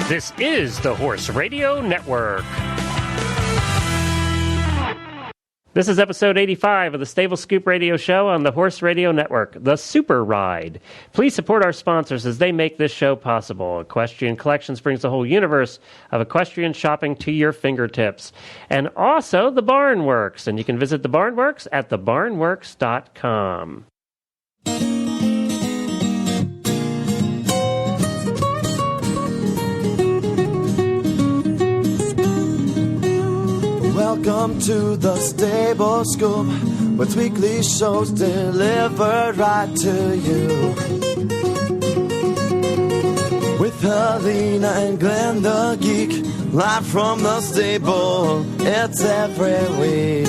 This is the Horse Radio Network. This is episode 85 of the Stable Scoop Radio Show on the Horse Radio Network, The Super Ride. Please support our sponsors as they make this show possible. Equestrian Collections brings the whole universe of equestrian shopping to your fingertips. And also The Barn Works. And you can visit The Barn Works at thebarnworks.com. Welcome to the Stable Scoop, with weekly shows delivered right to you. With Helena and Glenn the Geek, live from the stable, it's every week.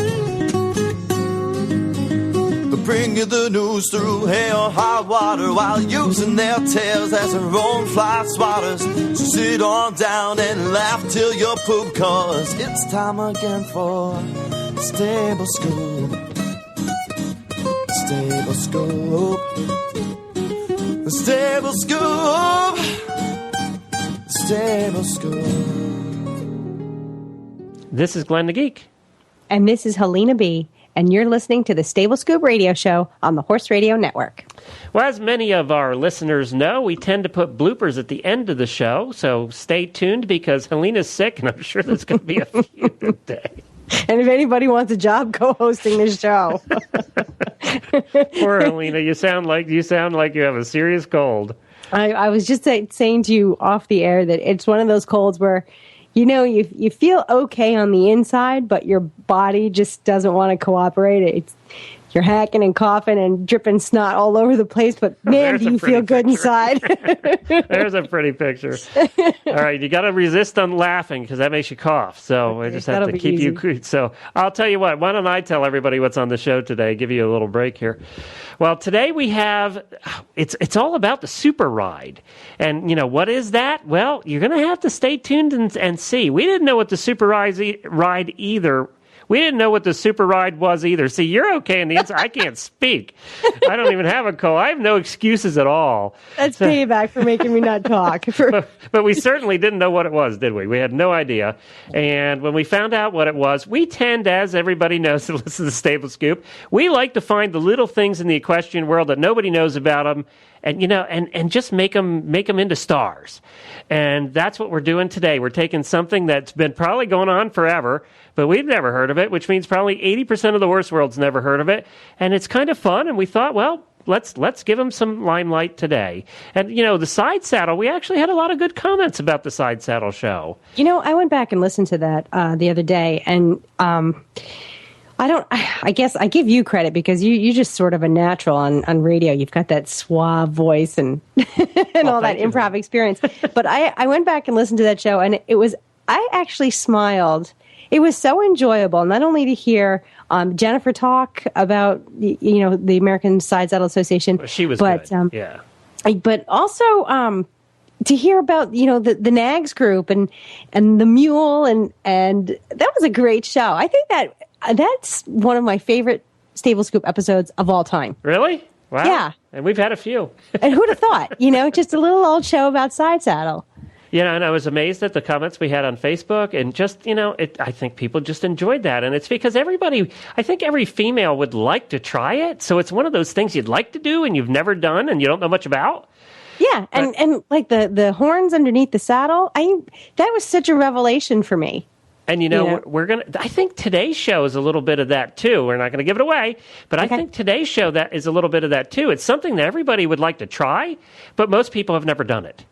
They'll bring you the news through hail or high water, while using their tails as their own fly swatters. So sit on down and laugh till you poop, cause it's time again for Stable Scoop. Stable Scoop. Stable Scoop. Stable Scoop. This is Glenn the Geek. And this is Helena B. And you're listening to the Stable Scoop Radio Show on the Horse Radio Network. Well, as many of our listeners know, we tend to put bloopers at the end of the show, so stay tuned because Helena's sick, and I'm sure there's going to be a few today. And if anybody wants a job co-hosting this show. Poor Helena, you sound like you have a serious cold. I was just saying to you off the air that it's one of those colds where, you know, you feel okay on the inside, but your body just doesn't want to cooperate. You're hacking and coughing and dripping snot all over the place, but man, do you feel good inside. There's a pretty picture. All right, you got to resist on laughing because that makes you cough. So I just have to keep you. So I'll tell you what. Why don't I tell everybody what's on the show today? Give you a little break here. Well, today we have it's all about the Super Ride, and you know what is that? Well, you're going to have to stay tuned and see. We didn't know what the Super Ride either. We didn't know what the Super Ride was either. See, you're okay on the inside. I can't speak. I don't even have a cold. I have no excuses at all. That's payback for making me not talk. But we certainly didn't know what it was, did we? We had no idea. And when we found out what it was, we tend, as everybody knows that listens to the Stable Scoop, we like to find the little things in the equestrian world that nobody knows about them, and you know, and just make them into stars. And that's what we're doing today. We're taking something that's been probably going on forever, but we've never heard of it, which means probably 80% of the horse world's never heard of it. And it's kind of fun, and we thought, well, let's give them some limelight today. And, you know, the side saddle, we actually had a lot of good comments about the side saddle show. You know, I went back and listened to that the other day, and I guess I give you credit because you're just sort of a natural on radio. You've got that suave voice and all that improv experience. But I went back and listened to that show, and I actually smiled. It was so enjoyable, not only to hear Jennifer talk about the American Side Saddle Association. She was good. Yeah. But also to hear about the Nags group and the mule and that was a great show. I think that's one of my favorite Stable Scoop episodes of all time. Really? Wow. Yeah. And we've had a few. And who'd have thought? Just a little old show about side saddle. And I was amazed at the comments we had on Facebook, and just, I think people just enjoyed that. And it's because I think every female would like to try it. So it's one of those things you'd like to do and you've never done and you don't know much about. Yeah. And like the horns underneath the saddle, that was such a revelation for me. And, I think today's show is a little bit of that, too. We're not going to give it away, but I think today's show that is a little bit of that, too. It's something that everybody would like to try, but most people have never done it.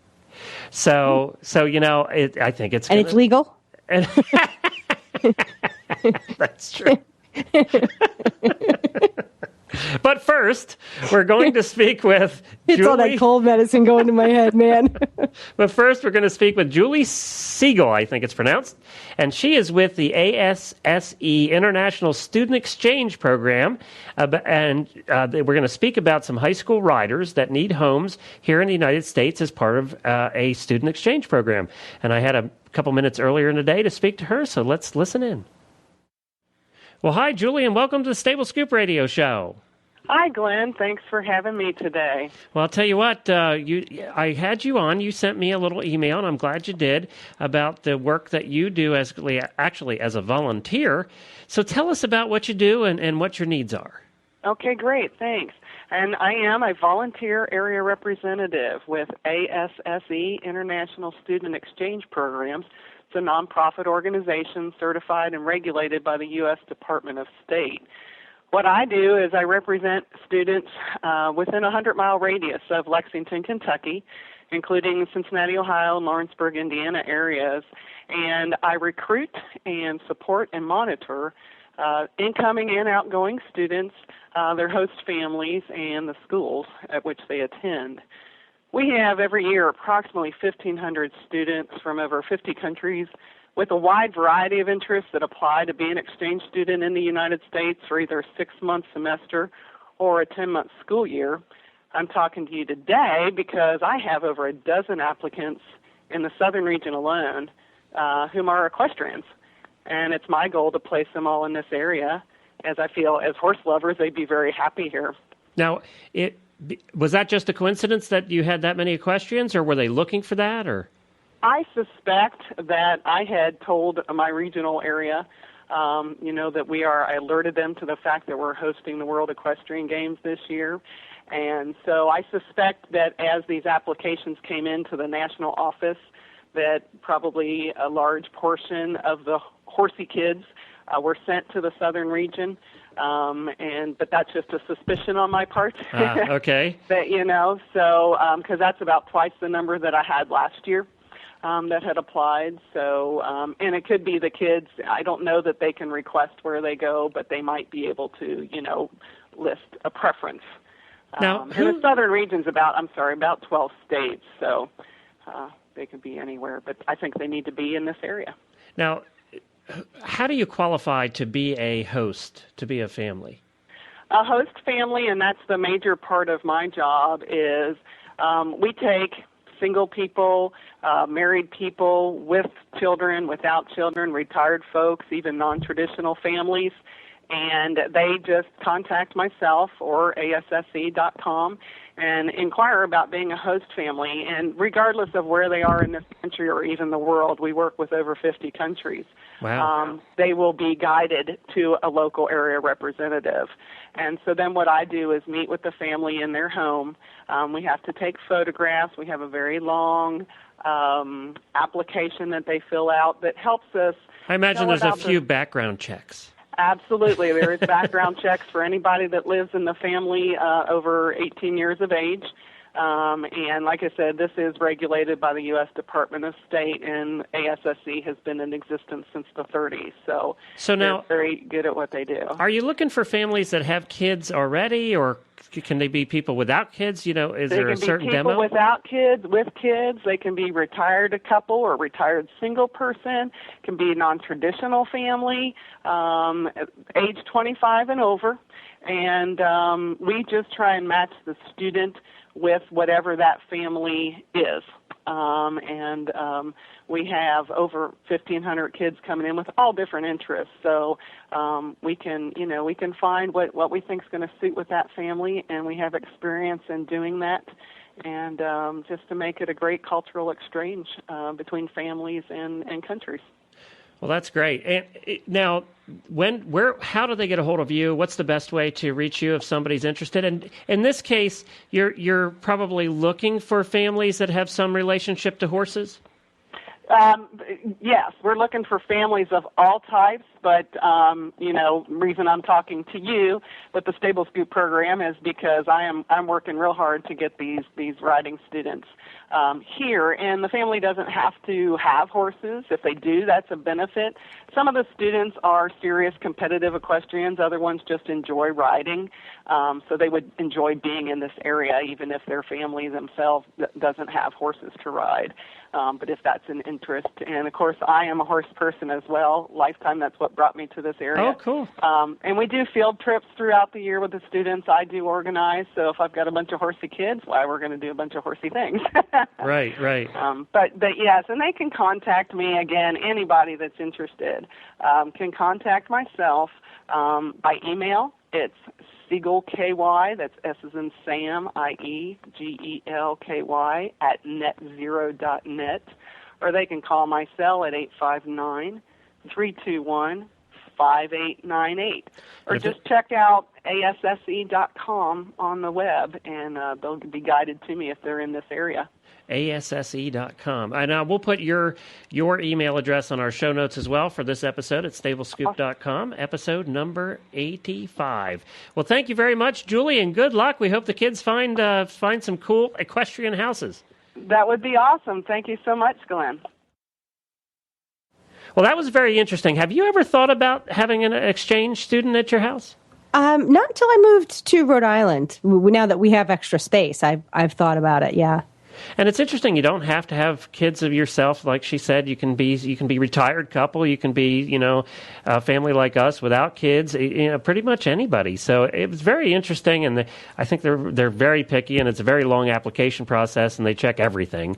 So I think it's... And it's legal? That's true. But first, we're going to speak with Julie. It's all that cold medicine going to my head, man. But first, we're going to speak with Julie Siegel, I think it's pronounced. And she is with the ASSE International Student Exchange Program. And we're going to speak about some high school riders that need homes here in the United States as part of a student exchange program. And I had a couple minutes earlier in the day to speak to her, so let's listen in. Well, hi, Julie, and welcome to the Stable Scoop Radio Show. Hi, Glenn. Thanks for having me today. Well, I'll tell you what, I had you on. You sent me a little email, and I'm glad you did, about the work that you do actually as a volunteer. So tell us about what you do and what your needs are. Okay, great. Thanks. And I am a volunteer area representative with ASSE, International Student Exchange Programs. It's a nonprofit organization certified and regulated by the U.S. Department of State. What I do is I represent students within a 100-mile radius of Lexington, Kentucky, including Cincinnati, Ohio, and Lawrenceburg, Indiana areas, and I recruit and support and monitor incoming and outgoing students, their host families, and the schools at which they attend. We have every year approximately 1,500 students from over 50 countries with a wide variety of interests that apply to be an exchange student in the United States for either a 6-month semester or a 10-month school year. I'm talking to you today because I have over a dozen applicants in the southern region alone whom are equestrians, and it's my goal to place them all in this area, as I feel as horse lovers they'd be very happy here. Now, was that just a coincidence that you had that many equestrians, or were they looking for that, or? I suspect that I had told my regional area, that I alerted them to the fact that we're hosting the World Equestrian Games this year. And so I suspect that as these applications came into the national office, that probably a large portion of the horsey kids were sent to the southern region. But that's just a suspicion on my part. Okay. Because that's about twice the number that I had last year. That had applied. So, and it could be the kids. I don't know that they can request where they go, but they might be able to, list a preference. Now, and the southern region's about 12 states, so they could be anywhere. But I think they need to be in this area. Now, how do you qualify to be a host, to be a family? A host family, and that's the major part of my job, is we take single people, married people, with children, without children, retired folks, even non-traditional families, and they just contact myself or ASSE.com and inquire about being a host family. And regardless of where they are in this country or even the world, we work with over 50 countries. Wow. They will be guided to a local area representative. And so then what I do is meet with the family in their home. We have to take photographs. We have a very long application that they fill out that helps us. I imagine there's a few background checks. Absolutely. There is background checks for anybody that lives in the family over 18 years of age. And like I said, this is regulated by the U.S. Department of State, and ASSE has been in existence since the 30s. So now, they're very good at what they do. Are you looking for families that have kids already, or can they be people without kids? Is there a certain demo? They can be people without kids, with kids. They can be retired couple or retired single person. It can be a non-traditional family, age 25 and over. And we just try and match the student with whatever that family is. We have over 1,500 kids coming in with all different interests. So we can find what we think is going to suit with that family, and we have experience in doing that. And just to make it a great cultural exchange between families and countries. Well, that's great. And now, how do they get a hold of you? What's the best way to reach you if somebody's interested? And in this case, you're probably looking for families that have some relationship to horses? Yes, we're looking for families of all types, but, reason I'm talking to you with the Stable Scoop program is because I'm working real hard to get these riding students here, and the family doesn't have to have horses. If they do, that's a benefit. Some of the students are serious competitive equestrians. Other ones just enjoy riding, so they would enjoy being in this area even if their family themselves doesn't have horses to ride. But if that's an interest, and of course I am a horse person as well, lifetime, that's what brought me to this area. Oh, cool. And we do field trips throughout the year with the students. I do organize, so if I've got a bunch of horsey kids, we're going to do a bunch of horsey things. Right. But yes, and they can contact me, again, anybody that's interested can contact myself by email It's Siegel KY, that's S as in Sam, IEGELKY, at netzero.net. Or they can call my cell at 859-321-5898. Or just check out ASSE.com on the web, and they'll be guided to me if they're in this area. ASSE.com. And we'll put your email address on our show notes as well for this episode at stablescoop.com, episode number 85. Well, thank you very much, Julie, and good luck. We hope the kids find some cool equestrian houses. That would be awesome. Thank you so much, Glenn. Well, that was very interesting. Have you ever thought about having an exchange student at your house? Not until I moved to Rhode Island. Now that we have extra space, I've thought about it, yeah. And it's interesting. You don't have to have kids of yourself. Like she said, you can be retired couple. You can be, a family like us without kids. Pretty much anybody. So it was very interesting, and I think they're very picky, and it's a very long application process, and they check everything,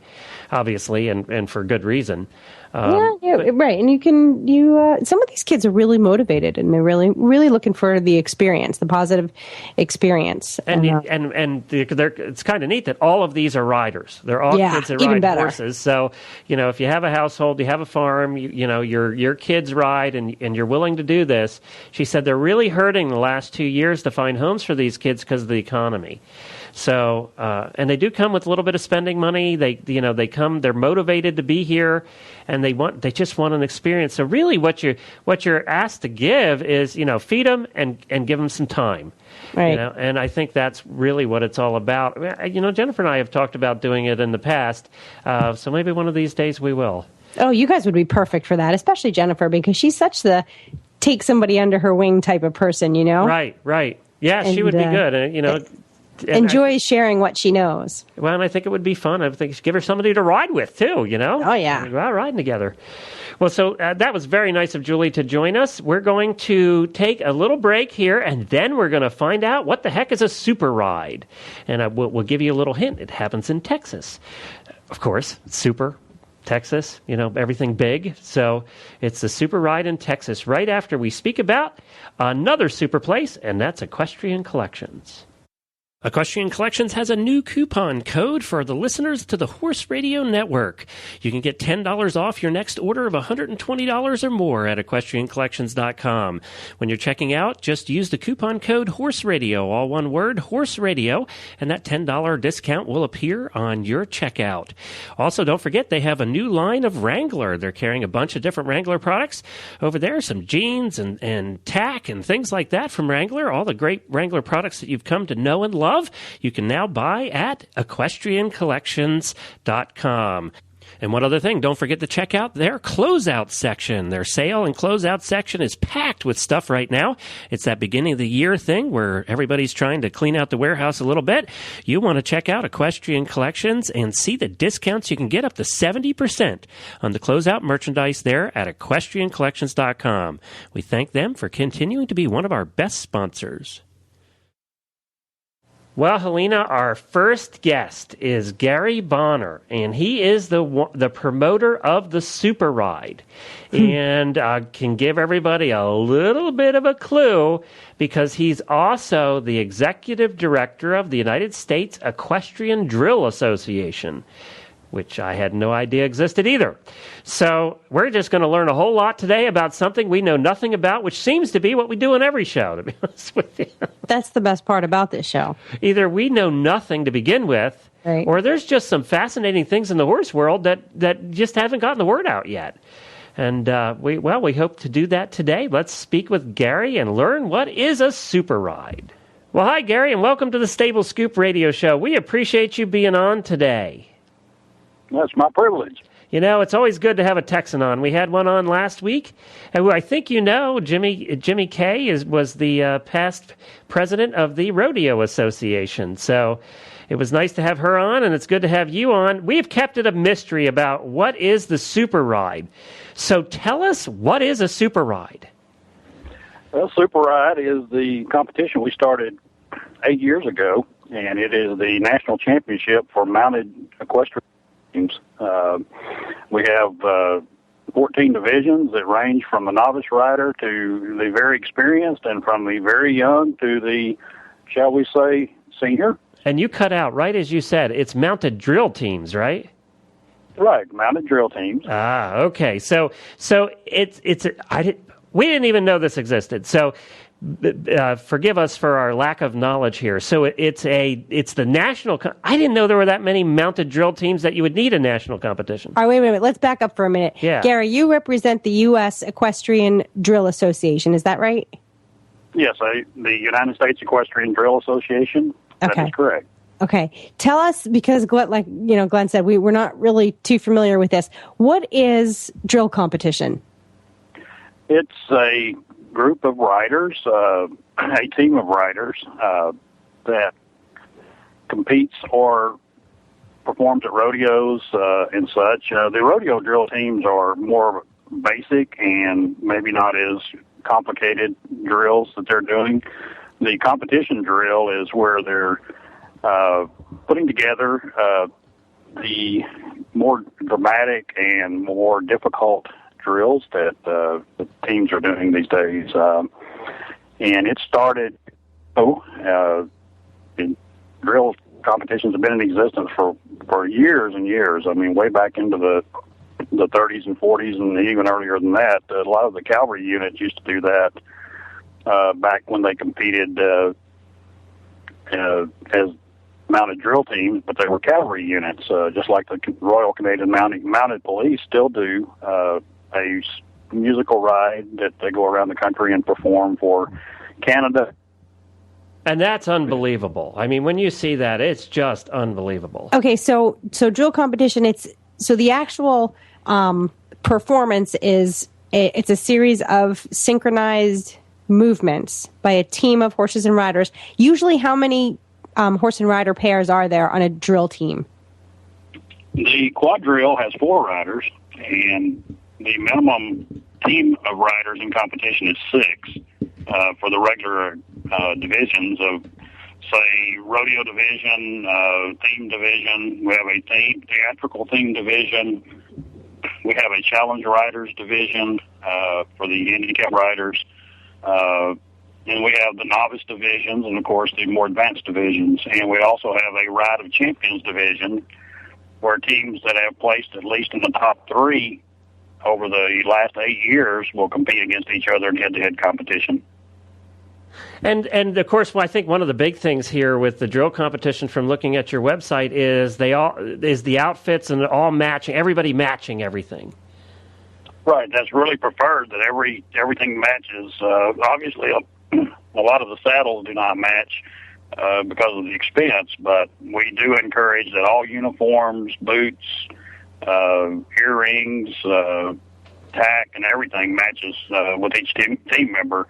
obviously, and for good reason. Right. And some of these kids are really motivated, and they're really, really looking for the experience, the positive experience. And it's kind of neat that all of these are riders. They're all kids that ride horses. So, if you have a household, you have a farm, your kids ride, and you're willing to do this. She said they're really hurting the last 2 years to find homes for these kids because of the economy. So, and they do come with a little bit of spending money. They come, they're motivated to be here, and they just want an experience. So really what you're asked to give is, feed them and give them some time. Right. And I think that's really what it's all about. Jennifer and I have talked about doing it in the past. So maybe one of these days we will. Oh, you guys would be perfect for that, especially Jennifer, because she's such the take somebody under her wing type of person, Right. Yeah, she would be good. Enjoys sharing what she knows. Well, and I think it would be fun. I think give her somebody to ride with, too, Oh, yeah. Go out riding together. Well, so that was very nice of Julie to join us. We're going to take a little break here, and then we're going to find out what the heck is a super ride. And we'll give you a little hint. It happens in Texas. Of course, super Texas, everything big. So it's the super ride in Texas right after we speak about another super place, and that's Equestrian Collections. Equestrian Collections has a new coupon code for the listeners to the Horse Radio Network. You can get $10 off your next order of $120 or more at equestriancollections.com. When you're checking out, just use the coupon code Horse Radio, all one word, Horse Radio, and that $10 discount will appear on your checkout. Also, don't forget they have a new line of Wrangler. They're carrying a bunch of different Wrangler products over there, some jeans and tack and things like that from Wrangler, all the great Wrangler products that you've come to know and love. You can now buy at equestriancollections.com. And one other thing, don't forget to check out their closeout section. Their sale and closeout section is packed with stuff right now. It's that beginning of the year thing where everybody's trying to clean out the warehouse a little bit. You want to check out Equestrian Collections and see the discounts. You can get up to 70% on the closeout merchandise there at equestriancollections.com. We thank them for continuing to be one of our best sponsors. Well, Helena, our first guest is Gary Bonner, and he is the promoter of the Super Ride, and can give everybody a little bit of a clue because he's also the executive director of the United States Equestrian Drill Association, which I had no idea existed either. So we're just going to learn a whole lot today about something we know nothing about, which seems to be what we do in every show, to be honest with you. That's the best part about this show. Either we know nothing to begin with, right, or there's just some fascinating things in the horse world that just haven't gotten the word out yet. And we hope to do that today. Let's speak with Gary and learn what is a super ride. Well, hi, Gary, and welcome to the Stable Scoop Radio Show. We appreciate you being on today. That's my privilege. It's always good to have a Texan on. We had one on last week, and I think Jimmy Kay was the past president of the Rodeo Association. So it was nice to have her on, and it's good to have you on. We've kept it a mystery about what is the super ride. So tell us, what is a super ride? Well, super ride is the competition we started 8 years ago, and it is the national championship for mounted equestrian teams. We have 14 divisions that range from the novice rider to the very experienced, and from the very young to the, shall we say, senior. And you cut out, right as you said, it's mounted drill teams, right? Right, mounted drill teams. Ah, okay. So we didn't even know this existed. So forgive us for our lack of knowledge here. So it's the national. I didn't know there were that many mounted drill teams that you would need a national competition. All right, wait a minute. Let's back up for a minute. Yeah. Gary, you represent the U.S. Equestrian Drill Association. Is that right? Yes, the United States Equestrian Drill Association. Okay. That is correct. Okay. Tell us, because Glenn said, we're not really too familiar with this. What is drill competition? It's a group of riders, a team of riders that competes or performs at rodeos and such. The rodeo drill teams are more basic and maybe not as complicated drills that they're doing. The competition drill is where they're putting together the more dramatic and more difficult drills that the teams are doing these days. And it started, drill competitions have been in existence for years and years. I mean, way back into the 30s and 40s and even earlier than that. A lot of the cavalry units used to do that back when they competed as mounted drill teams, but they were cavalry units, just like the Royal Canadian Mounted Police still do a musical ride that they go around the country and perform for Canada. And that's unbelievable. I mean, when you see that, it's just unbelievable. Okay, so drill competition, so the actual performance is it's a series of synchronized movements by a team of horses and riders. Usually, how many horse and rider pairs are there on a drill team? The quad drill has 4 riders, and the minimum team of riders in competition is 6 for the regular divisions of, say, rodeo division, theme division. We have a theatrical theme division. We have a challenge riders division for the handicap riders. And we have the novice divisions and, of course, the more advanced divisions. And we also have a Ride of Champions division where teams that have placed at least in the top 3 over the last 8 years will compete against each other in head-to-head competition. And of course, I think one of the big things here with the drill competition, from looking at your website, is the outfits and everybody matching everything. Right, that's really preferred, that everything matches. Obviously, a lot of the saddles do not match because of the expense, but we do encourage that all uniforms, boots, earrings, tack, and everything matches with each team member,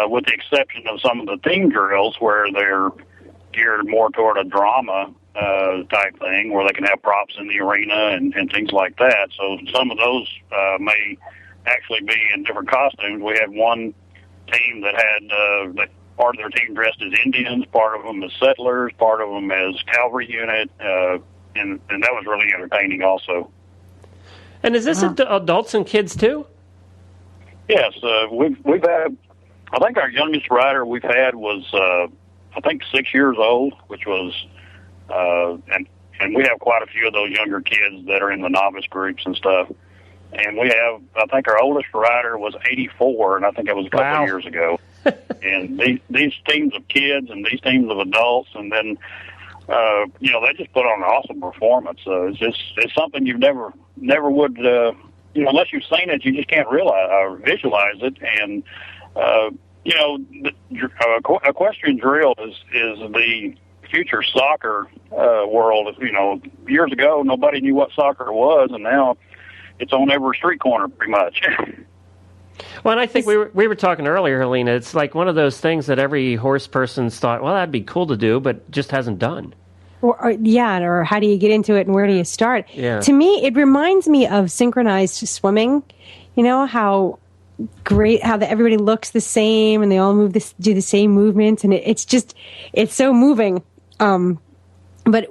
with the exception of some of the theme drills where they're geared more toward a drama type thing, where they can have props in the arena and things like that. So some of those may actually be in different costumes. We had one team that had that part of their team dressed as Indians, part of them as settlers, part of them as cavalry unit, and that was really entertaining also. And is this adults and kids too? Yes, we've had. I think our youngest rider we've had was 6 years old, which was and we have quite a few of those younger kids that are in the novice groups and stuff. And we have, I think our oldest rider was 84, and I think that was a couple of years ago. And these teams of kids and these teams of adults, and then, they just put on an awesome performance. It's something you never would, unless you've seen it, you just can't realize or visualize it. And, equestrian drill is the future soccer world. Years ago, nobody knew what soccer was, and now it's on every street corner, pretty much. Well, and I think we were talking earlier, Helena. It's like one of those things that every horse person's thought, well, that'd be cool to do, but just hasn't done. Or how do you get into it and where do you start? Yeah. To me, it reminds me of synchronized swimming. You know, how great, how everybody looks the same and they all do the same movements, and it's so moving. But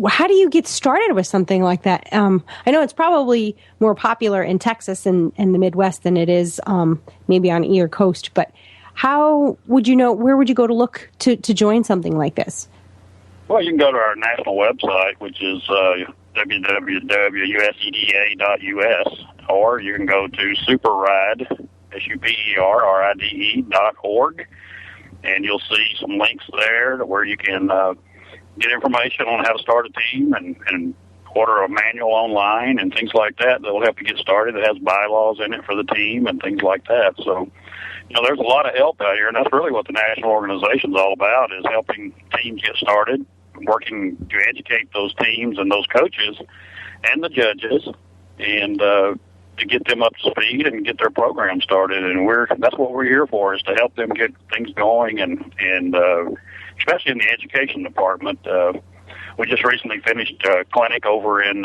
how do you get started with something like that? I know it's probably more popular in Texas and the Midwest than it is maybe on either coast, but how would you know, where would you go to look to join something like this? Well, you can go to our national website, which is www.useda.us, or you can go to superride, superride.org, and you'll see some links there where you can get information on how to start a team and order a manual online and things like that will help you get started. It has bylaws in it for the team and things like that. So, there's a lot of help out here, and that's really what the national organization is all about, is helping teams get started, working to educate those teams and those coaches and the judges, and to get them up to speed and get their program started. And that's what we're here for, is to help them get things going, and especially in the education department. We just recently finished a clinic over in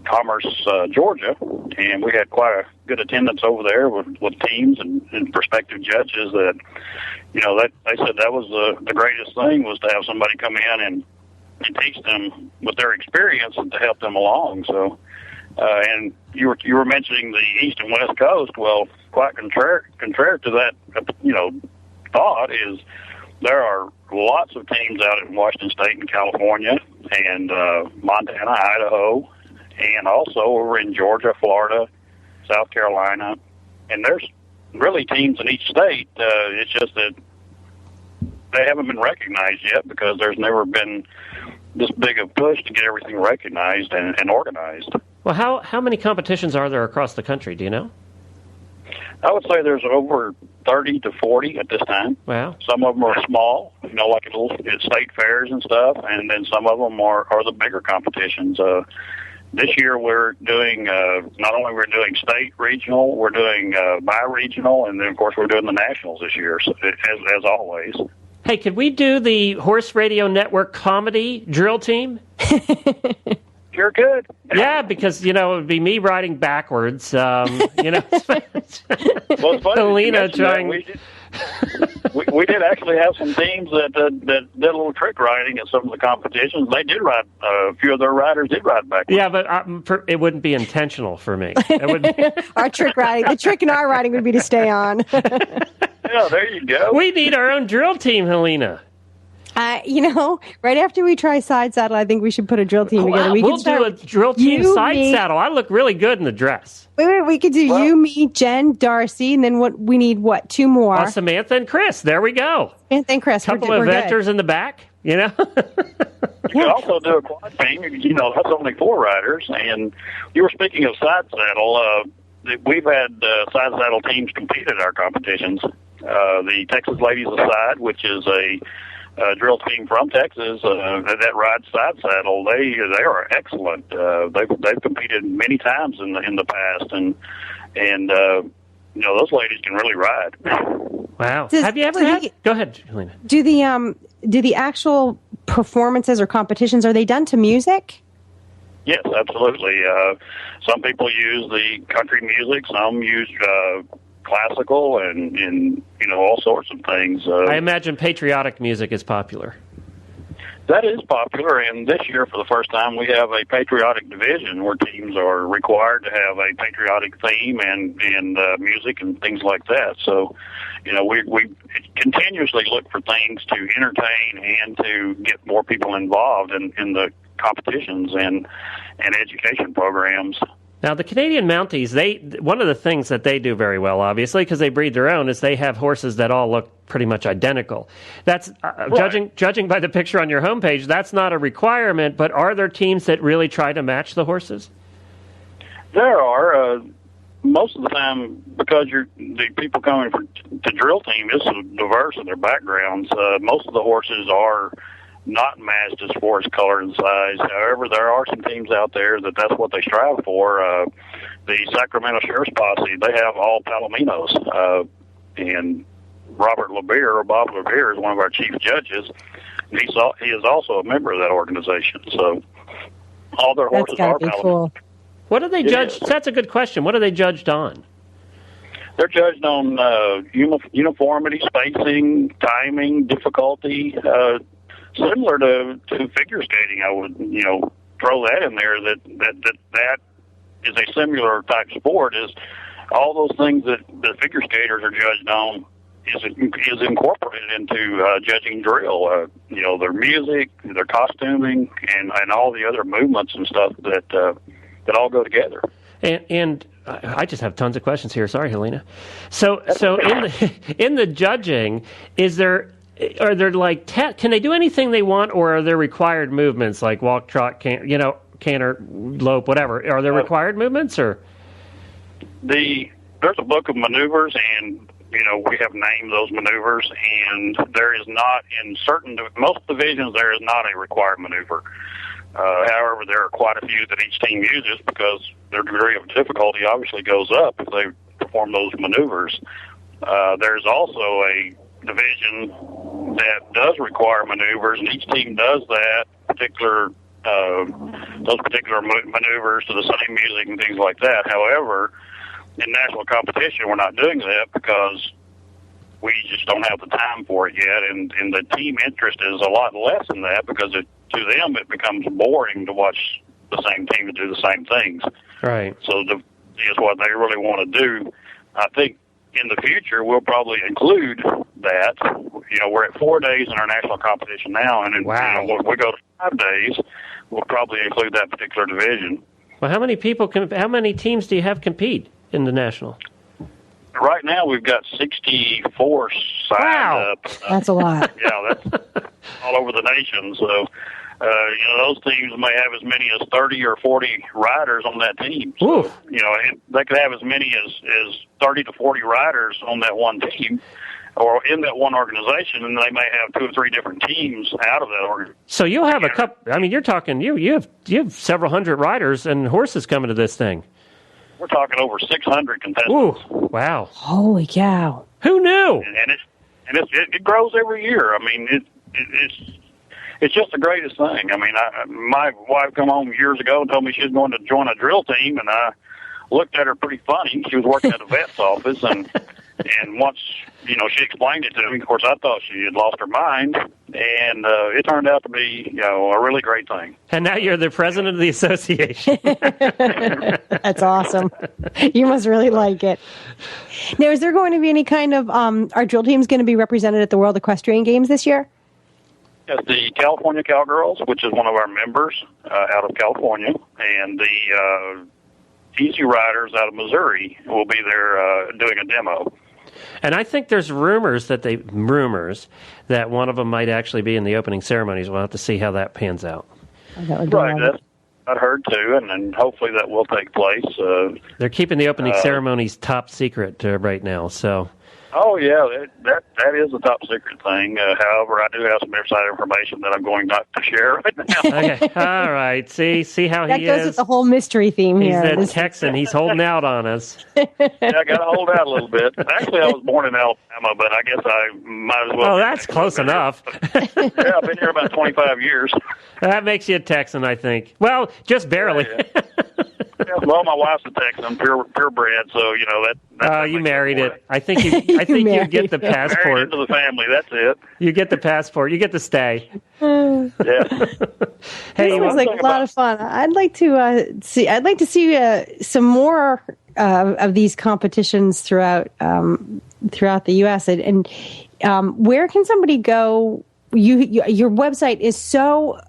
Commerce, Georgia, and we had quite a good attendance over there with teams and prospective judges that, that they said that was the greatest thing, was to have somebody come in and teach them with their experience and to help them along. So, and you were mentioning the East and West Coast. Well, quite contrary to that, thought is there are lots of teams out in Washington State and California and Montana, Idaho, and also over in Georgia, Florida, South Carolina. And there's really teams in each state. It's just that they haven't been recognized yet because there's never been this big a push to get everything recognized and organized. Well, how many competitions are there across the country? Do you know? I would say there's over 30 to 40 at this time. Wow. Some of them are small, like at state fairs and stuff, and then some of them are the bigger competitions. This year we're doing, not only we're doing state regional, we're doing bi-regional, and then, of course, we're doing the nationals this year, so, as always. Hey, could we do the Horse Radio Network comedy drill team? Sure could. Yeah, because, it would be me riding backwards. Well, it's funny Helena trying. We did actually have some teams that did a little trick riding at some of the competitions. They did ride. A few of their riders did ride backwards. Yeah, but it wouldn't be intentional for me. It would be. Our trick riding. The trick in our riding would be to stay on. Yeah, there you go. We need our own drill team, Helena. Right after we try side saddle, I think we should put a drill team together. We'll do a drill team side saddle. I look really good in the dress. Wait, we could do you, me, Jen, Darcy, and then we need, two more? Samantha and Chris. There we go. Samantha and Chris. Couple of vectors in the back, You can also do a quad team. That's only 4 riders. And you were speaking of side saddle. We've had side saddle teams compete at our competitions. The Texas Ladies Aside, which is a drill team from Texas that rides side saddle. They are excellent. They've competed many times in the past, and those ladies can really ride. Wow. Have you ever had? Go ahead, Helena. Do the actual performances or competitions, are they done to music? Yes, absolutely. Some people use the country music. Some use classical and all sorts of things. I imagine patriotic music is popular. That is popular, and this year, for the first time, we have a patriotic division where teams are required to have a patriotic theme and music and things like that. So, we continuously look for things to entertain and to get more people involved in the competitions and education programs. Now, the Canadian Mounties, one of the things that they do very well, obviously, because they breed their own, is they have horses that all look pretty much identical. That's right. Judging by the picture on your homepage, that's not a requirement, but are there teams that really try to match the horses? There are. Most of the time, because the people coming to drill team is so diverse in their backgrounds, most of the horses are not matched as far as color and size. However, there are some teams out there that's what they strive for. The Sacramento Sheriff's Posse, they have all Palominos. And Robert LeBeer, or Bob LeBeer, is one of our chief judges. He is also a member of that organization. So all their horses are Palomino. Cool. What do they judge? That's a good question. What are they judged on? They're judged on uniformity, spacing, timing, difficulty, similar to figure skating. I would, throw that in there, that is a similar type sport. Is all those things that the figure skaters are judged on is incorporated into judging drill. Their music, their costuming, and all the other movements and stuff that all go together. And I just have tons of questions here. Sorry, Helena. So in the judging, are there like can they do anything they want, or are there required movements like walk, trot, canter, lope, whatever? Are there required movements, or there's a book of maneuvers, and we have named those maneuvers, and there is not in most divisions there is not a required maneuver. However, there are quite a few that each team uses because their degree of difficulty obviously goes up if they perform those maneuvers. There's also a division that does require maneuvers, and each team does those particular maneuvers to the same music and things like that. However, in national competition, we're not doing that because we just don't have the time for it yet, and the team interest is a lot less in that because to them it becomes boring to watch the same team to do the same things. Right. So is what they really want to do. I think in the future we'll probably include that. We're at 4 days in our national competition now, and wow. When we go to 5 days, we'll probably include that particular division. Well, how many teams do you have compete in the national? Right now, we've got 64 signed up. That's a lot. Yeah, that's all over the nation. So, those teams may have as many as 30 or 40 riders on that team. So, they could have as many as 30 to 40 riders on that one team or in that one organization, and they may have 2 or 3 different teams out of that organization. So you'll have a couple. I mean, you're talking you have several hundred riders and horses coming to this thing. We're talking over 600 contestants. Ooh, wow! Holy cow! Who knew? And it grows every year. I mean, it's just the greatest thing. I mean, my wife come home years ago and told me she was going to join a drill team, and I looked at her pretty funny. She was working at a vet's office, and once she explained it to me. Of course, I thought she had lost her mind, and it turned out to be a really great thing. And now you're the president of the association. That's awesome. You must really like it. Now, is there going to be any kind of our drill teams going to be represented at the World Equestrian Games this year? Yes, the California Cowgirls, which is one of our members out of California, and the Easy Riders out of Missouri will be there doing a demo. And I think there's rumors that one of them might actually be in the opening ceremonies. We'll have to see how that pans out. Oh, that would be right, that's I'd heard too, and hopefully that will take place. They're keeping the opening ceremonies top secret right now, so... Oh, yeah, that is a top secret thing. However, I do have some inside information that I'm going not to share right now. Okay, all right. See how he is? That goes with the whole mystery theme He's here. He's a Texan. He's holding out on us. Yeah, I got to hold out a little bit. Actually, I was born in Alabama, but I guess I might as well... Oh, that's close enough. Yeah, I've been here about 25 years. That makes you a Texan, I think. Well, just barely. Yeah. Well, my wife's a Texan, purebred, so that. Oh, you married it. I think you get the passport. Married into the family. That's it. You get the passport. You get to stay. Yeah. Hey, it was like a lot of fun. I'd like to see. I'd like to see some more of these competitions throughout the U.S. And where can somebody go? Your website is so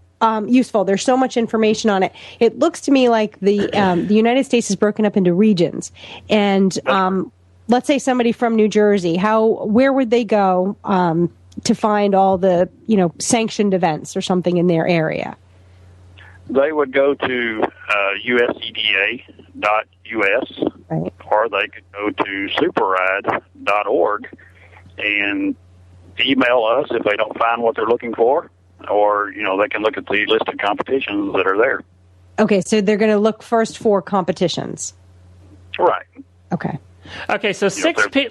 useful. There's so much information on it. It looks to me like the United States is broken up into regions. And let's say somebody from New Jersey, where would they go to find all the sanctioned events or something in their area? They would go to uscda.us, right, or they could go to superride.org and email us if they don't find what they're looking for. Or, they can look at the listed competitions that are there. Okay, so they're going to look first for competitions. Right. Okay. Okay, so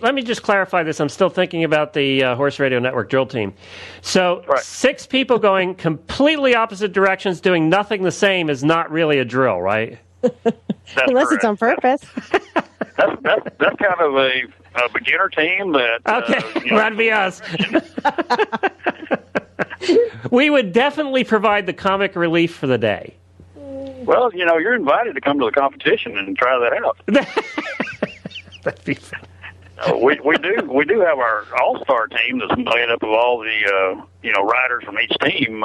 let me just clarify this. I'm still thinking about the Horse Radio Network drill team. So 6 people going completely opposite directions, doing nothing the same is not really a drill, right? Unless it's on purpose. That's kind of a beginner team that... Okay, that'd be us. We would definitely provide the comic relief for the day. Well, you're invited to come to the competition and try that out. That'd be fun. We do have our all-star team that's made up of all the riders from each team.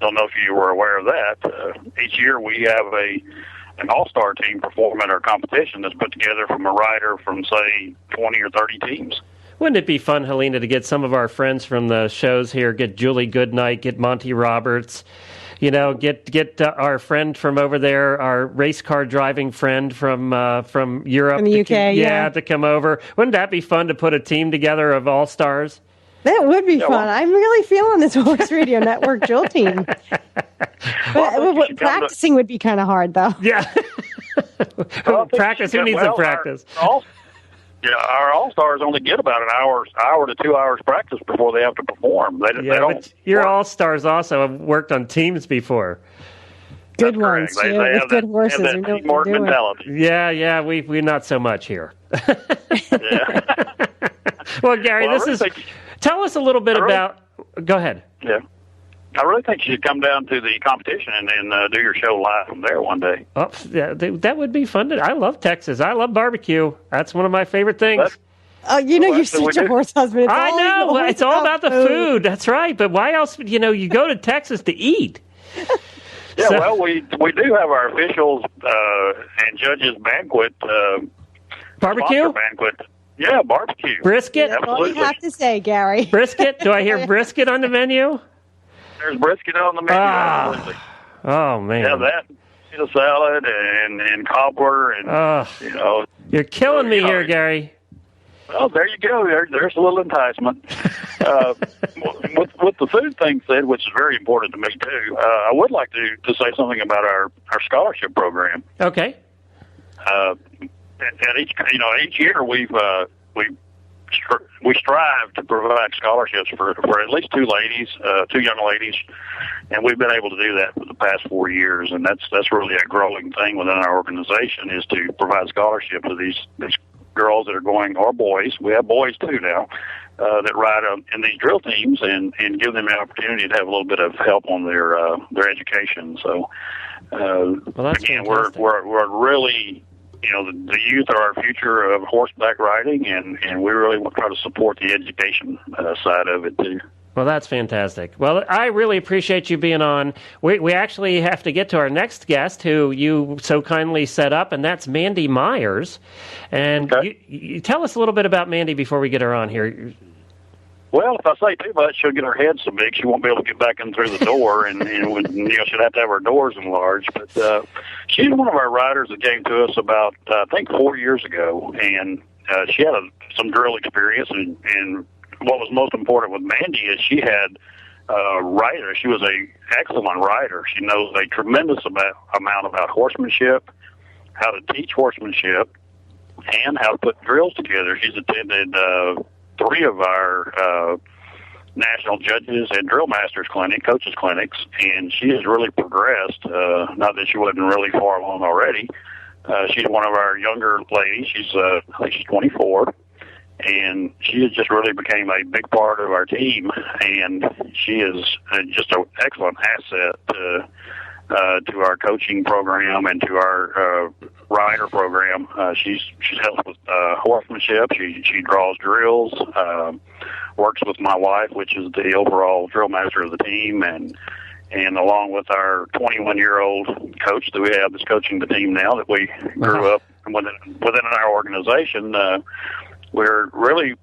Don't know if you were aware of that. Each year we have an all-star team perform at our competition that's put together from a rider from, say, 20 or 30 teams. Wouldn't it be fun, Helena, to get some of our friends from the shows here, get Julie Goodnight, get Monty Roberts, get our friend from over there, our race car driving friend from Europe. From the UK, to come over. Wouldn't that be fun to put a team together of all-stars? That would be fun. I'm really feeling this Horse Radio Network Drill team. But practicing would be kind of hard, though. Yeah. Practice. Who needs some practice? Our all-stars only get about an hour to 2 hours practice before they have to perform. They don't. But your all-stars also have worked on teams before. Good ones, too. With good horses. They have that teamwork mentality. Yeah, we're not so much here. Well, Gary, tell us a little bit about... Go ahead. Yeah. I really think you should come down to the competition and then do your show live from there one day. Oh, yeah, that would be fun. I love Texas. I love barbecue. That's one of my favorite things. You're such a horse husband. I know. It's all about the food. That's right. But why else? You go to Texas to eat. Yeah, well, we do have our officials and judges banquet. Barbecue? Banquet. Yeah, barbecue. Brisket? That's all you have to say, Gary. Brisket? Do I hear brisket on the menu? There's brisket on the menu. Absolutely. Oh, man. Yeah, that, potato salad and cobbler and, You're killing me here, Gary. Well, there you go. There's a little enticement. With the food thing said, which is very important to me, too, I would like to say something about our scholarship program. Okay. At each year we strive to provide scholarships for at least two young ladies, and we've been able to do that for the past 4 years, and that's really a growing thing within our organization, is to provide scholarships to these girls that are going, or boys. We have boys too now that ride in these drill teams, and give them the opportunity to have a little bit of help on their education. So again, fantastic. we're really. The youth are our future of horseback riding, and we really want to try to support the education side of it, too. Well, that's fantastic. Well, I really appreciate you being on. We actually have to get to our next guest, who you so kindly set up, and that's Mandy Myers. And you tell us a little bit about Mandy before we get her on here. Well, if I say too much, she'll get her head so big she won't be able to get back in through the door, and she'll have to have her doors enlarged. But she's one of our riders that came to us about, I think, 4 years ago, and she had some drill experience. And what was most important with Mandy is she had rider. She was a excellent rider. She knows a tremendous amount about horsemanship, how to teach horsemanship, and how to put drills together. She's attended 3 of our national judges and drill masters coaches clinics, and she has really progressed. Not that she wasn't really far along already. She's one of our younger ladies. I think she's 24, and she has just really became a big part of our team, and she is just an excellent asset to our coaching program and to our rider program. She's helped with horsemanship. She draws drills, works with my wife, which is the overall drill master of the team, and along with our 21-year-old coach that we have that's coaching the team now that we grew up within our organization. We're really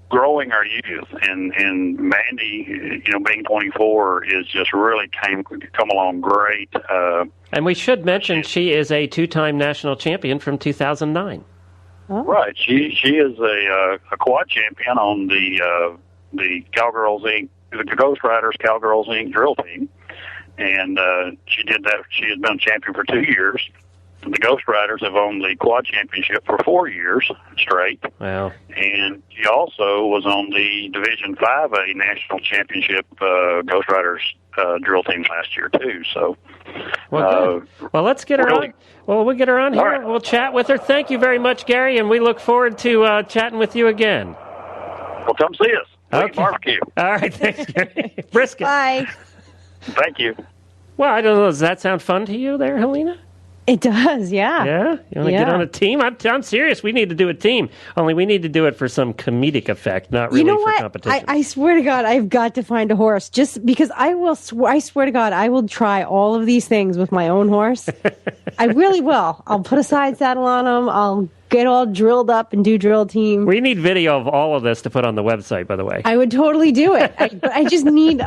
growing our youth, and Mandy, being 24, is just really come along great. And we should mention she is a 2-time national champion from 2009. Oh. Right, she is a quad champion on the Cowgirls Inc. the Ghost Riders Cowgirls Inc. drill team, and she did that. She has been a champion for 2 years. The Ghost Riders have owned the quad championship for 4 years straight. Wow. And she also was on the Division 5A national championship Ghost Riders drill team last year, too. So, well, let's get her on. Well, we'll get her on here. Right. We'll chat with her. Thank you very much, Gary, and we look forward to chatting with you again. Well, come see us. We can barbecue. All right, thanks, Gary. Brisket. Bye. Thank you. Well, I don't know. Does that sound fun to you there, Helena? It does, yeah. Yeah? You want to get on a team? I'm serious. We need to do a team. Only we need to do it for some comedic effect, not really for competition. I swear to God, I've got to find a horse just because I swear to God, I will try all of these things with my own horse. I really will. I'll put a side saddle on him. I'll get all drilled up and do drill team. We need video of all of this to put on the website, by the way. I would totally do it. But I just need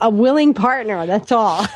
a willing partner. That's all.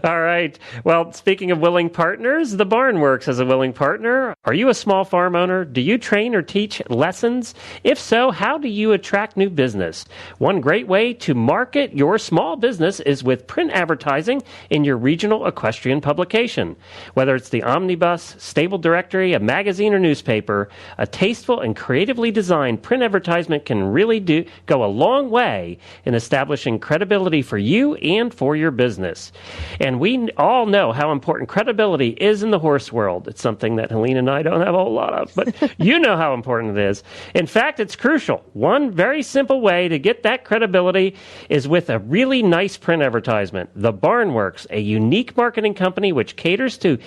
All right. Well, speaking of willing partners, the Barn Works as a willing partner. Are you a small farm owner? Do you train or teach lessons? If so, how do you attract new business? One great way to market your small business is with print advertising in your regional equestrian publication. Whether it's the Omnibus, Stable Directory, a magazine or newspaper, a tasteful and creatively designed print advertisement can really go a long way in establishing credibility for you and for your business. And we all know how important credibility is in the horse world. It's something that Helene and I don't have a whole lot of, but you know how important it is. In fact, it's crucial. One very simple way to get that credibility is with a really nice print advertisement. The Barn Works, a unique marketing company which caters to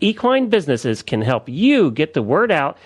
equine businesses, can help you get the word out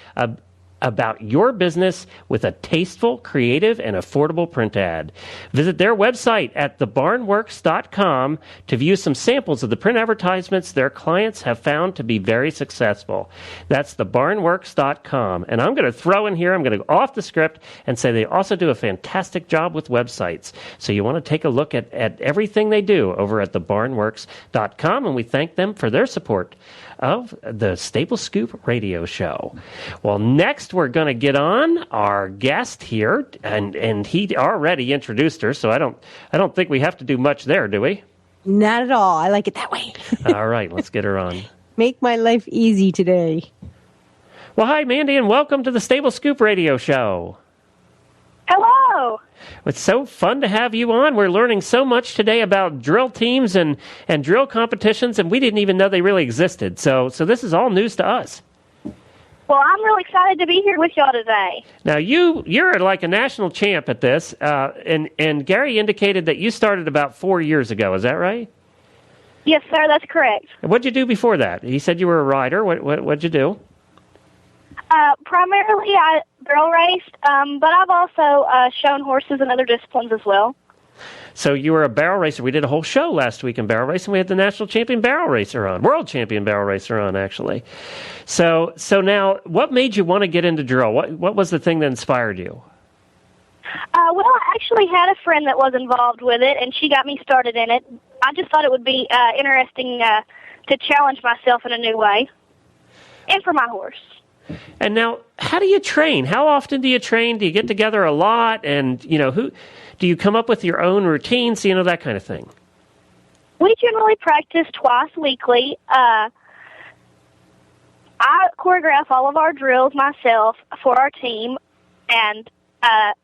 about your business with a tasteful, creative, and affordable print ad. Visit their website at thebarnworks.com to view some samples of the print advertisements their clients have found to be very successful. That's thebarnworks.com. And I'm going to throw in here, I'm going to go off the script and say they also do a fantastic job with websites. So you want to take a look at everything they do over at thebarnworks.com, and we thank them for their support of the Stable Scoop radio show. Well, next we're going to get on our guest here, and he already introduced her, so I don't think we have to do much there, do we? Not at all. I like it that way. All right, let's get her on. Make my life easy today. Well, hi, Mandy, and welcome to the Stable Scoop radio show. Hello. It's so fun to have you on. We're learning so much today about drill teams and drill competitions, and we didn't even know they really existed. So this is all news to us. Well, I'm really excited to be here with y'all today. Now, you're like a national champ at this, and Gary indicated that you started about 4 years ago. Is that right? Yes, sir, that's correct. And what'd you do before that? He said you were a rider. What'd you do? Primarily, I barrel raced, but I've also shown horses in other disciplines as well. So you were a barrel racer. We did a whole show last week in barrel racing. We had the national champion barrel racer on, world champion barrel racer on, actually. So now, what made you want to get into drill? What was the thing that inspired you? Well, I actually had a friend that was involved with it, and she got me started in it. I just thought it would be interesting to challenge myself in a new way, and for my horse. And now, how do you train? How often do you train? Do you get together a lot? And, who do you come up with your own routines, that kind of thing? We generally practice twice weekly. I choreograph all of our drills myself for our team, and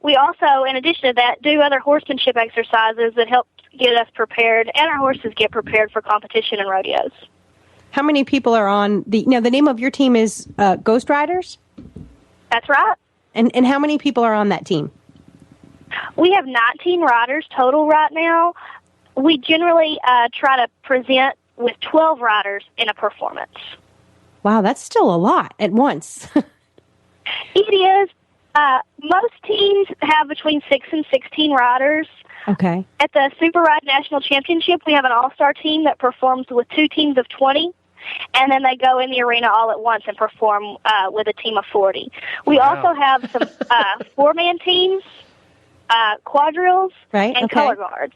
we also, in addition to that, do other horsemanship exercises that help get us prepared, and our horses get prepared for competition and rodeos. How many people are on the name of your team is Ghost Riders? That's right. And how many people are on that team? We have 19 riders total right now. We generally try to present with 12 riders in a performance. Wow, that's still a lot at once. It is. Most teams have between 6 and 16 riders. Okay. At the Super Ride National Championship, we have an all-star team that performs with 2 teams of 20, and then they go in the arena all at once and perform with a team of 40. We also have some 4-man teams, quadrilles, and color guards.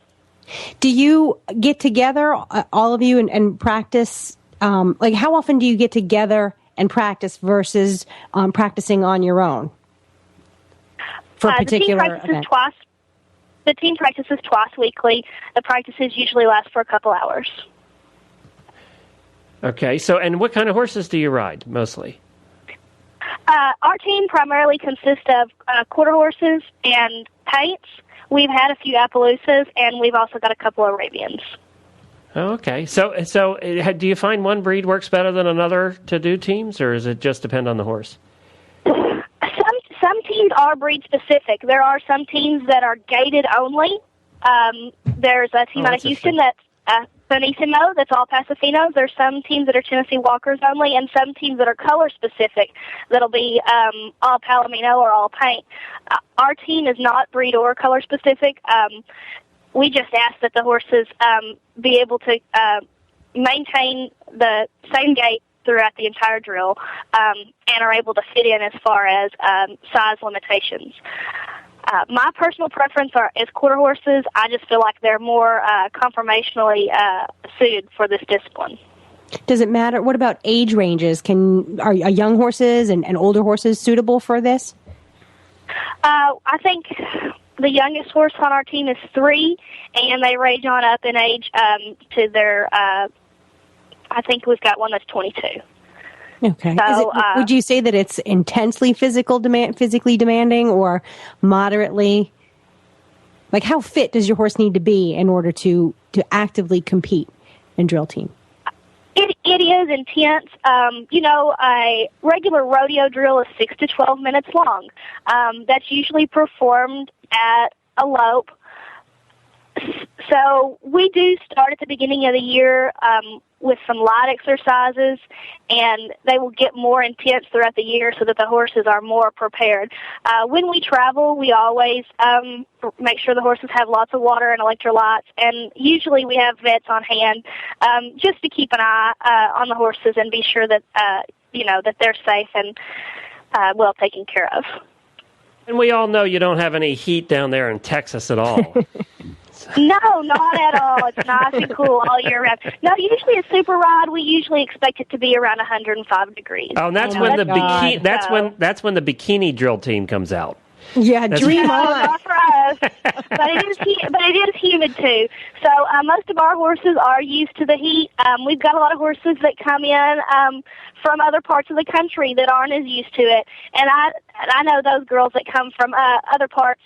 Do you get together, all of you, and practice? How often do you get together and practice versus practicing on your own for a particular event? The team practices twice weekly. The practices usually last for a couple hours. Okay, and what kind of horses do you ride, mostly? Our team primarily consists of quarter horses and paints. We've had a few Appaloosas, and we've also got a couple of Arabians. Oh, okay. So do you find one breed works better than another to do teams, or does it just depend on the horse? Some teams are breed specific. There are some teams that are gated only. There's a team out of Houston that's Finissimo, that's all Pasafinos. There's some teams that are Tennessee Walkers only, and some teams that are color specific that'll be all Palomino or all paint. Our team is not breed or color specific. We just ask that the horses be able to maintain the same gait throughout the entire drill and are able to fit in as far as size limitations. My personal preference is quarter horses. I just feel like they're more conformationally suited for this discipline. Does it matter? What about age ranges? Are young horses and older horses suitable for this? I think the youngest horse on our team is 3, and they range on up in age to their, I think we've got one that's 22. Okay. So, would you say that it's intensely physically demanding or moderately? Like, how fit does your horse need to be in order to actively compete in drill team? It is intense. A regular rodeo drill is 6 to 12 minutes long. That's usually performed at a lope. So we do start at the beginning of the year with some light exercises, and they will get more intense throughout the year so that the horses are more prepared. When we travel, we always make sure the horses have lots of water and electrolytes, and usually we have vets on hand just to keep an eye on the horses and be sure that that they're safe and well taken care of. And we all know you don't have any heat down there in Texas at all. No, not at all. It's nice and cool all year round. No, usually a super ride, we usually expect it to be around 105 degrees. Oh, and that's when the bikini drill team comes out. Yeah, dream on. Not for us, but it is humid too. So most of our horses are used to the heat. We've got a lot of horses that come in from other parts of the country that aren't as used to it, and I know those girls that come from other parts.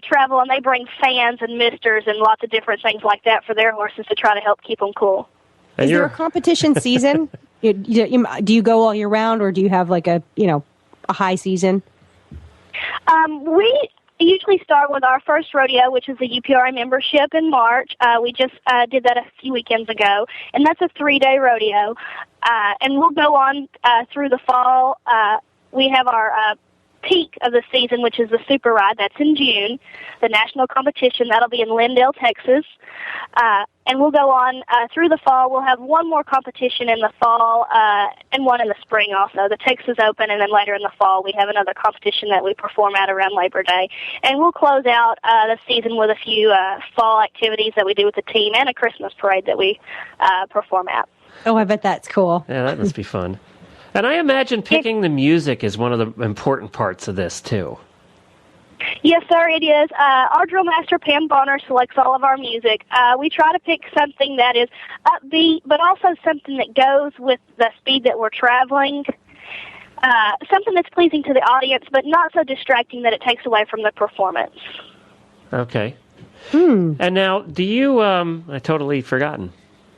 Travel, and they bring fans and misters and lots of different things like that for their horses to try to help keep them cool. Is there a competition season? Do you go all year round, or do you have like a high season? We usually start with our first rodeo, which is the UPRA membership in March. We just did that a few weekends ago, and that's a 3-day rodeo. And we'll go on through the fall. We have our peak of the season, which is the Super Ride. That's in June. The national competition, that'll be in Lindale, Texas. And we'll go on through the fall. We'll have one more competition in the fall and one in the spring also, the Texas Open, and then later in the fall we have another competition that we perform at around Labor Day. And we'll close out the season with a few fall activities that we do with the team and a Christmas parade that we perform at. Oh, I bet that's cool. Yeah, that must be fun. And I imagine picking the music is one of the important parts of this, too. Yes, sir, it is. Our drill master, Pam Bonner, selects all of our music. We try to pick something that is upbeat, but also something that goes with the speed that we're traveling. Something that's pleasing to the audience, but not so distracting that it takes away from the performance. Okay. And now, do you, I totally forgotten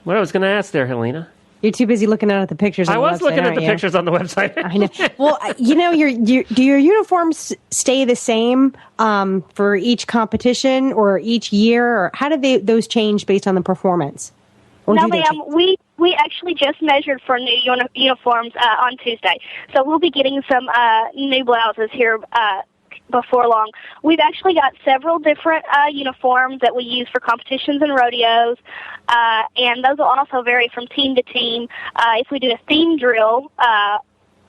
what I was going to ask there, Helena. You're too busy looking at the pictures on the website. I was looking at the pictures on the website. I know. Well, do your uniforms stay the same for each competition or each year? Or how do those change based on the performance? Or no, ma'am. We actually just measured for new uniforms on Tuesday. So we'll be getting some new blouses here before long. We've actually got several different uniforms that we use for competitions and rodeos, and those will also vary from team to team. If we do a theme drill,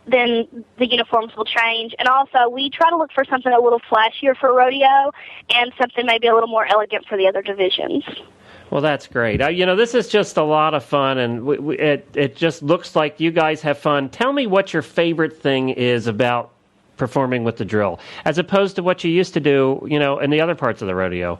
then the uniforms will change. And also, we try to look for something a little flashier for rodeo and something maybe a little more elegant for the other divisions. Well, that's great. This is just a lot of fun, and it just looks like you guys have fun. Tell me what your favorite thing is about performing with the drill, as opposed to what you used to do, in the other parts of the rodeo.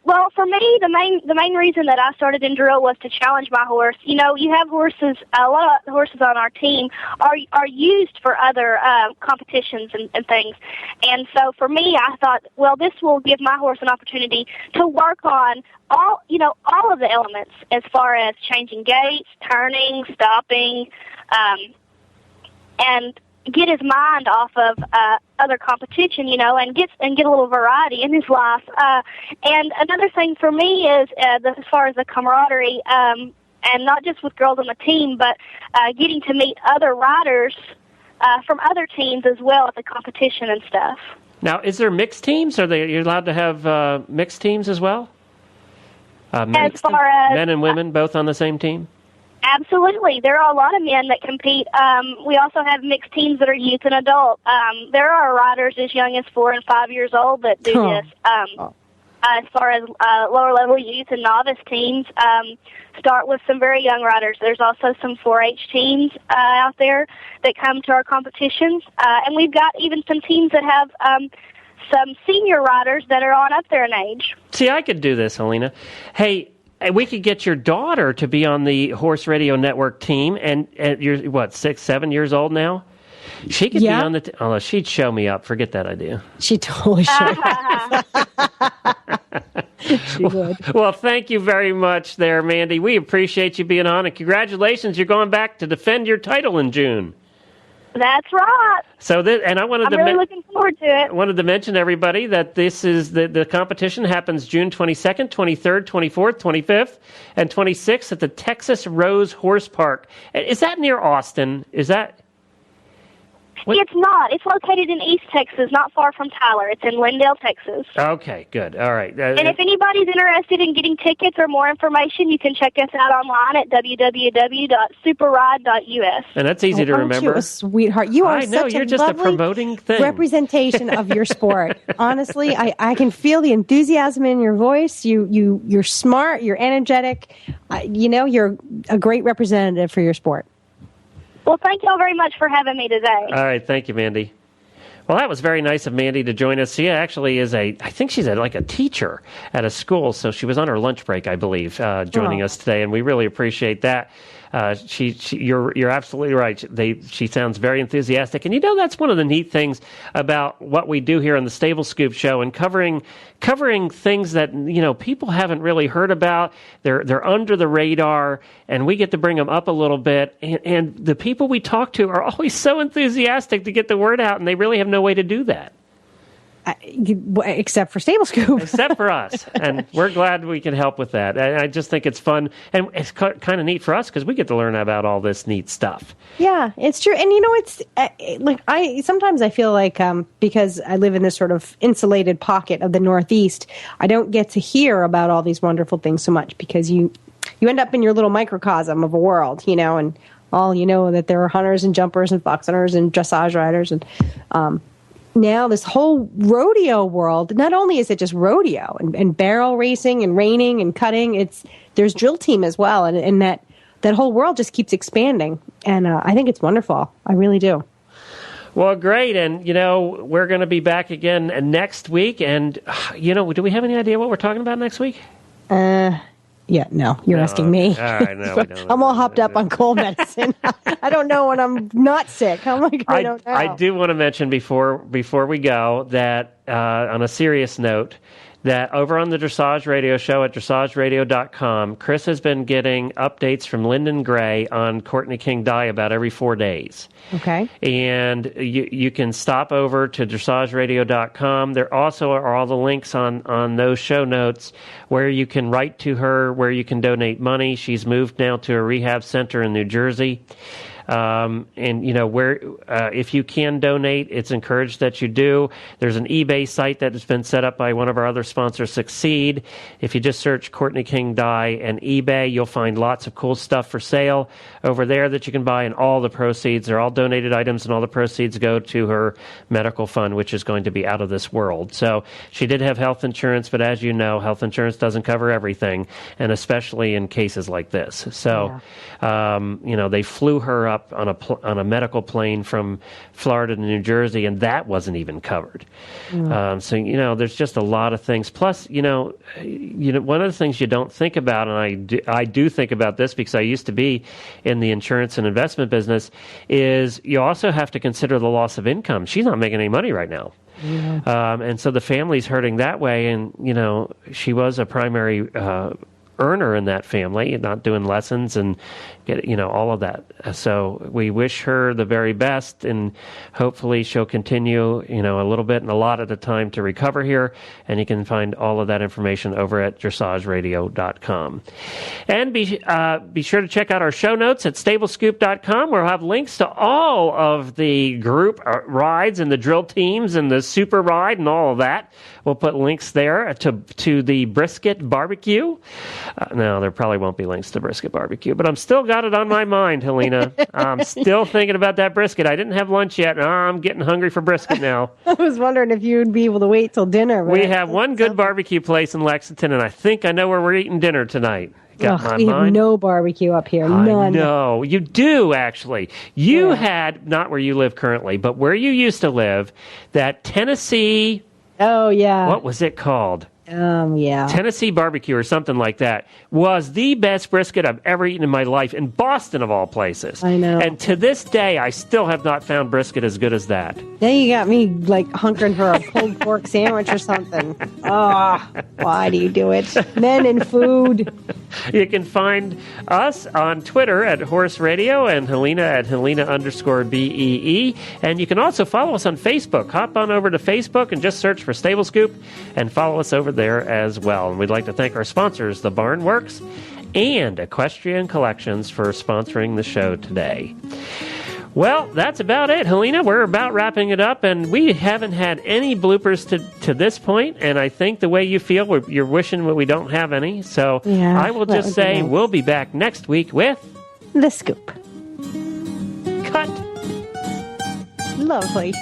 Well, for me, the main reason that I started in drill was to challenge my horse. You have horses. A lot of the horses on our team are used for other competitions and things. And so for me, I thought, well, this will give my horse an opportunity to work on all of the elements as far as changing gaits, turning, stopping, and get his mind off of other competition, and get a little variety in his life. And another thing for me is as far as the camaraderie, and not just with girls on the team, but getting to meet other riders from other teams as well at the competition and stuff. Now, is there mixed teams? You're allowed to have mixed teams as well? As far as men and women both on the same team? Absolutely. There are a lot of men that compete. We also have mixed teams that are youth and adult. There are riders as young as 4 and 5 years old that do this. As far as lower-level youth and novice teams, start with some very young riders. There's also some 4-H teams out there that come to our competitions. And we've got even some teams that have some senior riders that are on up there in age. See, I could do this, Helena. Hey, we could get your daughter to be on the Horse Radio Network team, and you're, 6, 7 years old now? She could be on the although she'd show me up. Forget that idea. She totally should. She would. Well, thank you very much there, Mandy. We appreciate you being on, and congratulations. You're going back to defend your title in June. That's right. So, and I'm really looking forward to it. I wanted to mention to everybody that this is the competition happens June 22nd, 23rd, 24th, 25th, and 26th at the Texas Rose Horse Park. Is that near Austin? Is that? What? It's not. It's located in East Texas, not far from Tyler. It's in Lindale, Texas. Okay, good. All right. And if anybody's interested in getting tickets or more information, you can check us out online at www.superride.us. And that's easy to remember. You a sweetheart. You are you're such just a a lovely promoting thing. representation of your sport. Honestly, I can feel the enthusiasm in your voice. You're smart. You're energetic. You're a great representative for your sport. Well, thank you all very much for having me today. All right. Thank you, Mandy. Well, that was very nice of Mandy to join us. She actually is I think she's like a teacher at a school, so she was on her lunch break, I believe, joining us today, and we really appreciate that. You're absolutely right. She sounds very enthusiastic, and that's one of the neat things about what we do here on the Stable Scoop Show, and covering things that people haven't really heard about. They're under the radar, and we get to bring them up a little bit. And the people we talk to are always so enthusiastic to get the word out, and they really have no way to do that. Except for Stable Scoop. Except for us. And we're glad we can help with that. And I just think it's fun. And it's kind of neat for us because we get to learn about all this neat stuff. Yeah, it's true. And it's like sometimes I feel like because I live in this sort of insulated pocket of the Northeast, I don't get to hear about all these wonderful things so much because you end up in your little microcosm of a world, and all that there are hunters and jumpers and fox hunters and dressage riders and now this whole rodeo world, not only is it just rodeo and barrel racing and reining and cutting, there's drill team as well. And that whole world just keeps expanding. And I think it's wonderful. I really do. Well, great. And, we're going to be back again next week. And, do we have any idea what we're talking about next week? Yeah, no, you're asking me. All right, no, we don't. I'm all hopped up on cold medicine. I don't know when I'm not sick. I'm like, I don't know. I do want to mention before we go that on a serious note, that over on the Dressage Radio Show at dressageradio.com, Chris has been getting updates from Lyndon Gray on Courtney King Dye about every 4 days. Okay. And you can stop over to dressageradio.com. There also are all the links on those show notes where you can write to her, where you can donate money. She's moved now to a rehab center in New Jersey. Where if you can donate, it's encouraged that you do. There's an eBay site that has been set up by one of our other sponsors, Succeed. If you just search Courtney King Dye and eBay, you'll find lots of cool stuff for sale over there that you can buy, and all the proceeds are all donated items, and all the proceeds go to her medical fund, which is going to be out of this world. So she did have health insurance, but as you know, health insurance doesn't cover everything, and especially in cases like this. So, they flew her up on a medical plane from Florida to New Jersey, and that wasn't even covered. So there's just a lot of things. Plus, one of the things you don't think about, and I do think about this because I used to be in the insurance and investment business, is you also have to consider the loss of income. She's not making any money right now. Yeah. And so the family's hurting that way, and she was a primary earner in that family, not doing lessons and all of that. So we wish her the very best, and hopefully she'll continue, a little bit and a lot at a time to recover here. And you can find all of that information over at dressageradio.com. And be sure to check out our show notes at stablescoop.com, where we'll have links to all of the group rides and the drill teams and the super ride and all of that. We'll put links there to the brisket barbecue. No, there probably won't be links to brisket barbecue, but I'm still got it on my mind, Helena. I'm still thinking about that brisket. I didn't have lunch yet, and I'm getting hungry for brisket now. I was wondering if you would be able to wait till dinner. We have one good barbecue place in Lexington, and I think I know where we're eating dinner tonight. We have no barbecue up here. None. No, you do, actually. You had, not where you live currently, but where you used to live, that Tennessee... Oh, yeah. What was it called? Yeah. Tennessee barbecue or something like that was the best brisket I've ever eaten in my life, in Boston of all places. I know. And to this day, I still have not found brisket as good as that. Now you got me hunkering for a pulled pork sandwich or something. Why do you do it? Men and food. You can find us on Twitter at Horse Radio and Helena at Helena_BEE. And you can also follow us on Facebook. Hop on over to Facebook and just search for Stable Scoop and follow us over there as well. And we'd like to thank our sponsors, The Barn Works and Equestrian Collections, for sponsoring the show today. Well, that's about it, Helena. We're about wrapping it up, and we haven't had any bloopers to this point, and I think the way you feel, you're wishing we don't have any. So yeah, I will just say nice. We'll be back next week with... The Scoop. Cut. Lovely.